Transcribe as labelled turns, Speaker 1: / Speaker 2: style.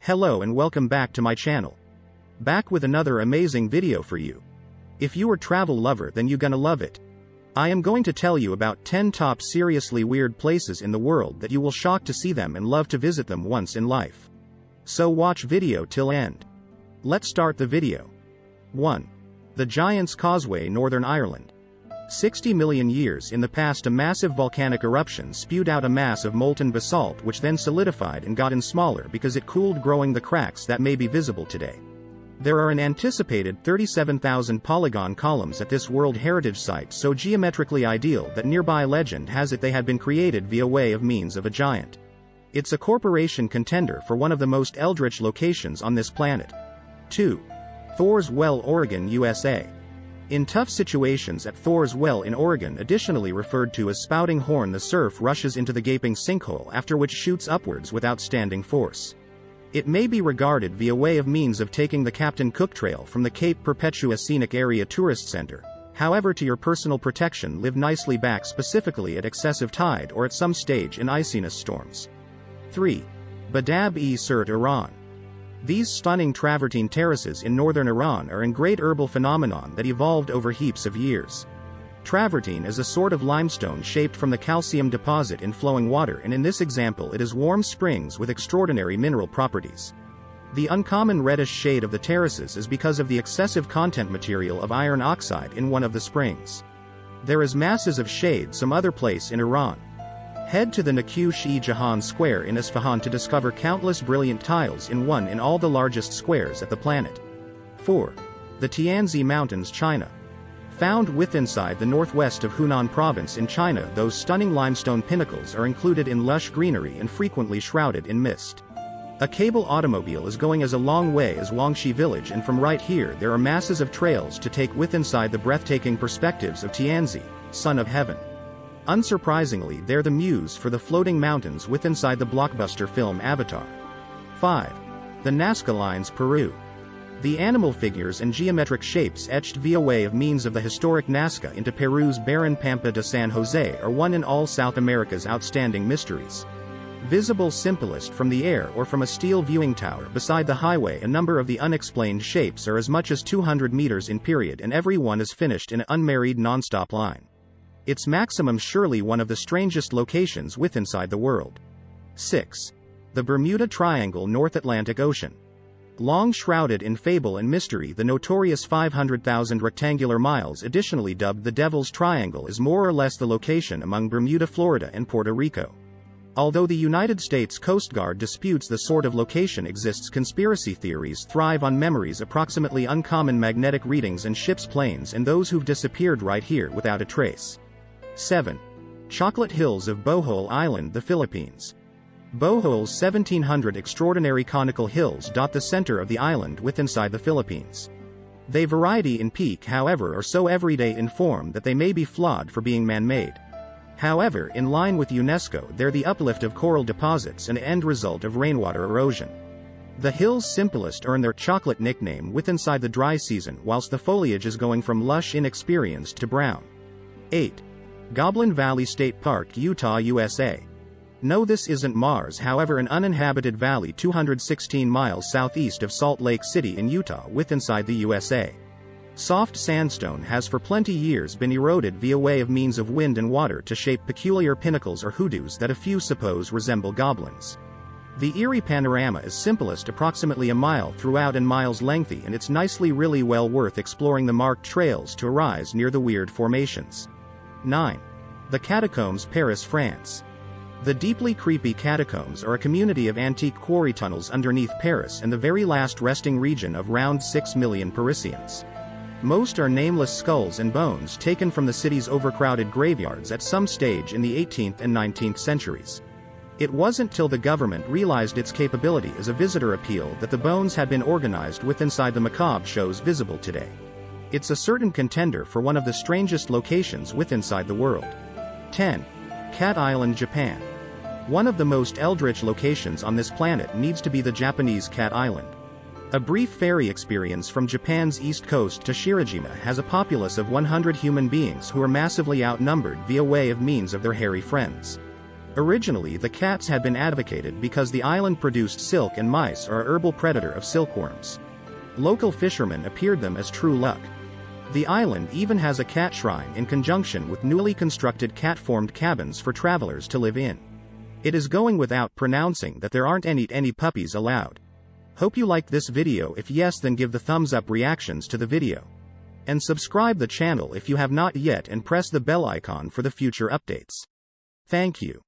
Speaker 1: Hello and welcome back to my channel. Back with another amazing video for you. If you are travel lover, then you gonna love it. I am going to tell you about 10 top seriously weird places in the world that you will shock to see them and love to visit them once in life. So watch video till end. Let's start the video. 1. The Giants Causeway, Northern Ireland. 60 million years in the past, a massive volcanic eruption spewed out a mass of molten basalt which then solidified and gotten smaller because it cooled, growing the cracks that may be visible today. There are an anticipated 37,000 polygon columns at this World Heritage Site, so geometrically ideal that nearby legend has it they had been created via way of means of a giant. It's a corporation contender for one of the most eldritch locations on this planet. 2. Thors Well, Oregon, USA. In tough situations at Thors Well in Oregon, additionally referred to as Spouting Horn, the surf rushes into the gaping sinkhole, after which shoots upwards with outstanding force. It may be regarded via way of means of taking the Captain Cook Trail from the Cape Perpetua Scenic Area Tourist Center. However, to your personal protection, live nicely back, specifically at excessive tide or at some stage in iciness storms. 3. Badab-e-Sirte, Iran. These stunning travertine terraces in northern Iran are a great herbal phenomenon that evolved over heaps of years. Travertine is a sort of limestone shaped from the calcium deposit in flowing water, and in this example it is warm springs with extraordinary mineral properties. The uncommon reddish shade of the terraces is because of the excessive content material of iron oxide in one of the springs. There is masses of shade some other place in Iran. Head to the Naqsh-e-Jahan Square in Isfahan to discover countless brilliant tiles in all the largest squares at the planet. 4. The Tianzi Mountains, China. Found inside the northwest of Hunan province in China, those stunning limestone pinnacles are included in lush greenery and frequently shrouded in mist. A cable automobile is going as a long way as Wangxi village, and from right here there are masses of trails to take inside the breathtaking perspectives of Tianzi, son of heaven. Unsurprisingly, they're the muse for the floating mountains inside the blockbuster film Avatar. 5. The Nazca Lines, Peru. The animal figures and geometric shapes etched via way of means of the historic Nazca into Peru's barren Pampa de San Jose are one in all South America's outstanding mysteries. Visible simplest from the air or from a steel viewing tower beside the highway, a number of the unexplained shapes are as much as 200 meters in period, and every one is finished in an unmarried non-stop line. It's maximum surely one of the strangest locations inside the world. 6. The Bermuda Triangle, North Atlantic Ocean. Long shrouded in fable and mystery, the notorious 500,000 rectangular miles, additionally dubbed the Devil's Triangle, is more or less the location among Bermuda, Florida and Puerto Rico. Although the United States Coast Guard disputes the sort of location exists, conspiracy theories thrive on memories, approximately uncommon magnetic readings and ships' planes, and those who've disappeared right here without a trace. 7. Chocolate Hills of Bohol Island, the Philippines. Bohol's 1,700 extraordinary conical hills dot the center of the island inside the Philippines. They variety in peak, however, are so everyday in form that they may be flawed for being man-made. However, in line with UNESCO, they're the uplift of coral deposits and end result of rainwater erosion. The hills' simplest earn their chocolate nickname inside the dry season, whilst the foliage is going from lush inexperienced to brown. 8. Goblin Valley State Park, Utah, USA. No, this isn't Mars, however, an uninhabited valley 216 miles southeast of Salt Lake City in Utah inside the USA. Soft sandstone has for plenty years been eroded via way of means of wind and water to shape peculiar pinnacles or hoodoos that a few suppose resemble goblins. The eerie panorama is simplest, approximately a mile throughout and miles lengthy, and it's really well worth exploring the marked trails to arise near the weird formations. 9. The Catacombs, Paris, France. The deeply creepy catacombs are a community of antique quarry tunnels underneath Paris and the very last resting region of around 6 million Parisians. Most are nameless skulls and bones taken from the city's overcrowded graveyards at some stage in the 18th and 19th centuries. It wasn't till the government realized its capability as a visitor appeal that the bones had been organized inside the macabre shows visible today. It's a certain contender for one of the strangest locations inside the world. 10. Cat Island, Japan. One of the most eldritch locations on this planet needs to be the Japanese Cat Island. A brief ferry experience from Japan's east coast to Shirojima has a populace of 100 human beings who are massively outnumbered via way of means of their hairy friends. Originally the cats had been advocated because the island produced silk and mice are a herbal predator of silkworms. Local fishermen appeared them as true luck. The island even has a cat shrine in conjunction with newly constructed cat-formed cabins for travelers to live in. It is going without pronouncing that there aren't any puppies allowed. Hope you liked this video. If yes, then give the thumbs up reactions to the video. And subscribe the channel if you have not yet, and press the bell icon for the future updates. Thank you.